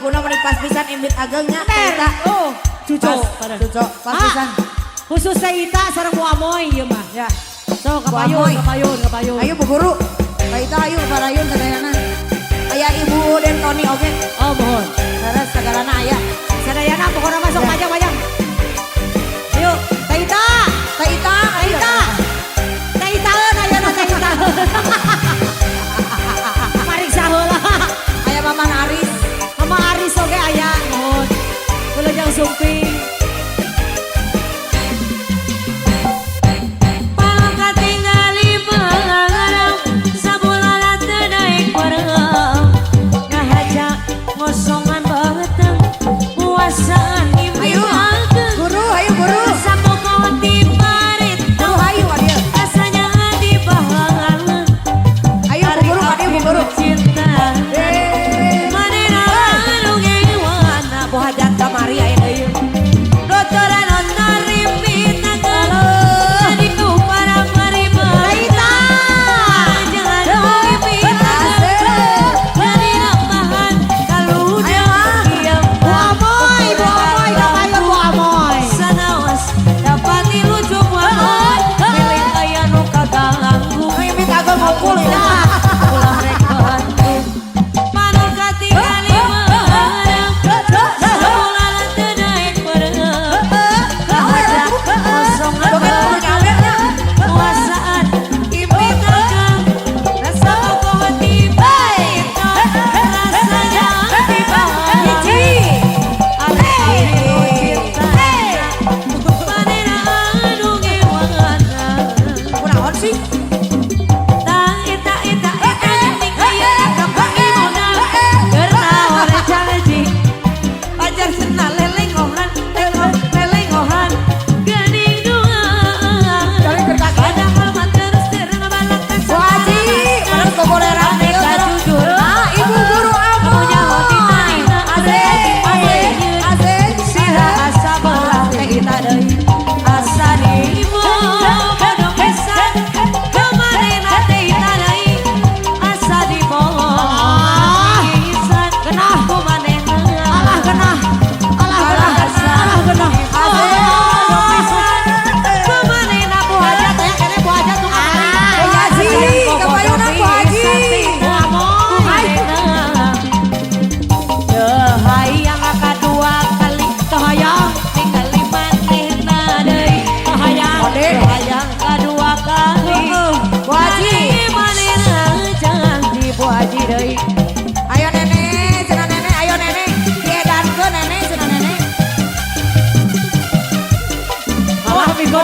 laguna meni pas pisan imbit agengnya. Kita. Oh, cucok. Pas pisan. Khusus Ita sareng Bu Amoy ieu mah. Ya. So kapayun. Ayo Bu Guru. Kita ayo parayun sadayana. Aya Ibu dan Tony oge. Oh, mohon. Saras sagalana aya. Sadayana pokona masuk pajang. Ayo, Ita. Taita. Taitaeun ayeuna Taita. Mariksa heula. Aya Maman Aris. Mama Aris oge aya, mohon. Kulajang sumping.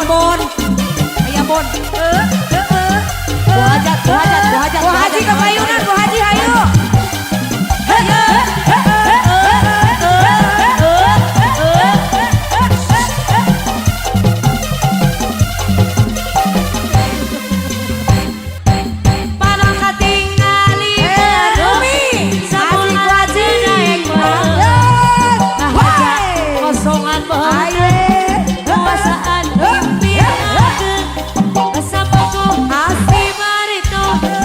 Bon. Aya bon. Bu Haji kapayunan Bu Haji hayu. Así marito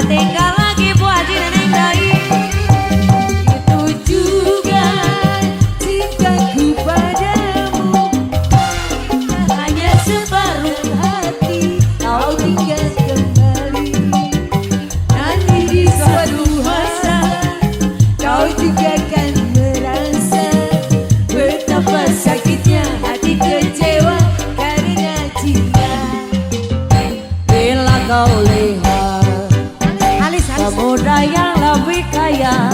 tinggal lagi Bu Haji Neneng Dai. Itu juga cintaku padamu, hanya separuh hati kau tinggal kembali. Nanti di suatu masa kau juga akan merasa betapa sakitnya hati kecewa karena cinta. Bila kau lihat pemuda yang lebih kaya,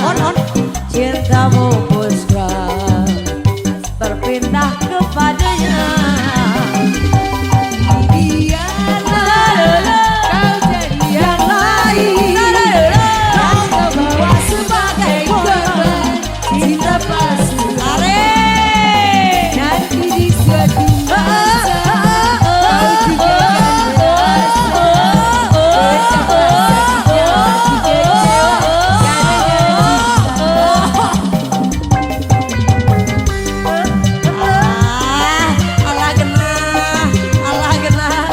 cintamu mesra berpindah kepadanya. Biarlah kau jadi yang lain, kau terbawa sebagai korban cinta palsu. Nanti di suatu masa kau juga akan merasa betapa sakitnya hati kecewa karena Alah genah, alah genah.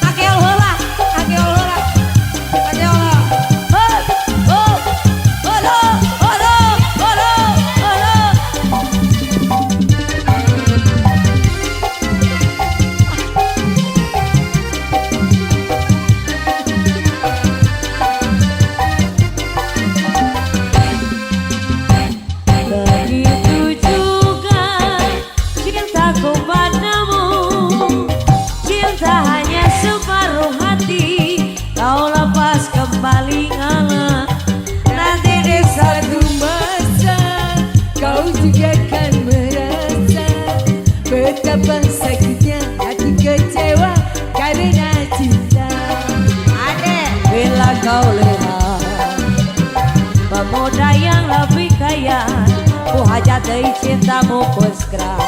Akeol heula, akeol heula. Akeol heula. Begitu juga cintaku padamu, cinta hanya separuh hati kau lepas kembali ngalah. Nanti di satu masa kau juga akan merasa betapa sakitnya hati kecewa karena cinta. Bila kau lihat pemuda yang lebih kaya, ku hajat dari cintamu puskra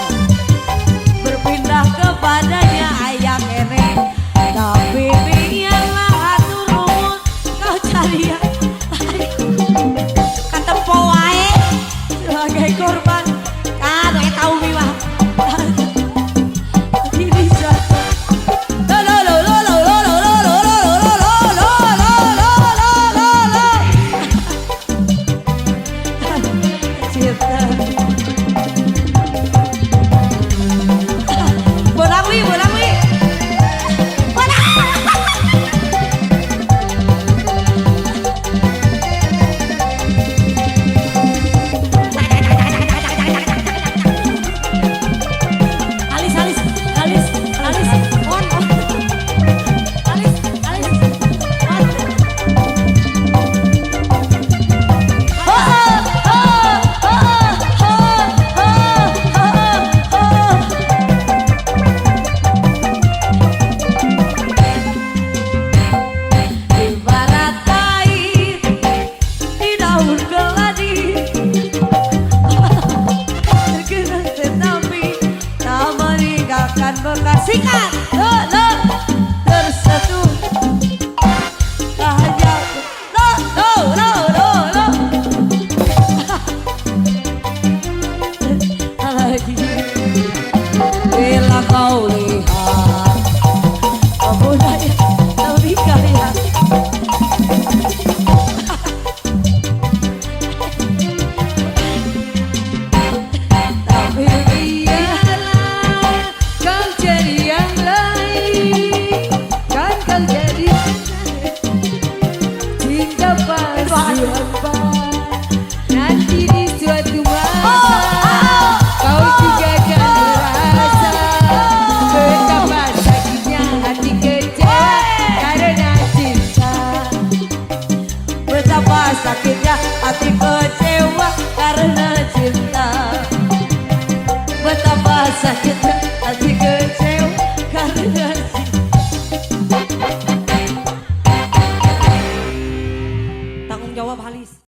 berpindah kepadanya ayah kene. Tapi biarlah hatur rumun kau cari yang lain, Katempo wae. sebagai korban Gue tahu miwah. ini satu. Cinta Bonang wi, bonang wi. alis alis alis alis on alis alis on. Ibarat air di daun keladi, terkena tetapi tak meninggalkan bekas. Sikat tersentuh hanya lagi. Bila kau lihat Pemuda yang lebih kaya, tapi biarlah kau jadi yang lain, kan kau jadi cinta palsu apa. Nanti di suatu masa kau juga akan merasa betapa sakitnya hati kecewa karena cinta. betapa sakitnya hati kecewa karena cinta. Betapa sakitnya hati kecewa karena cinta. Tanggung jawab Halis.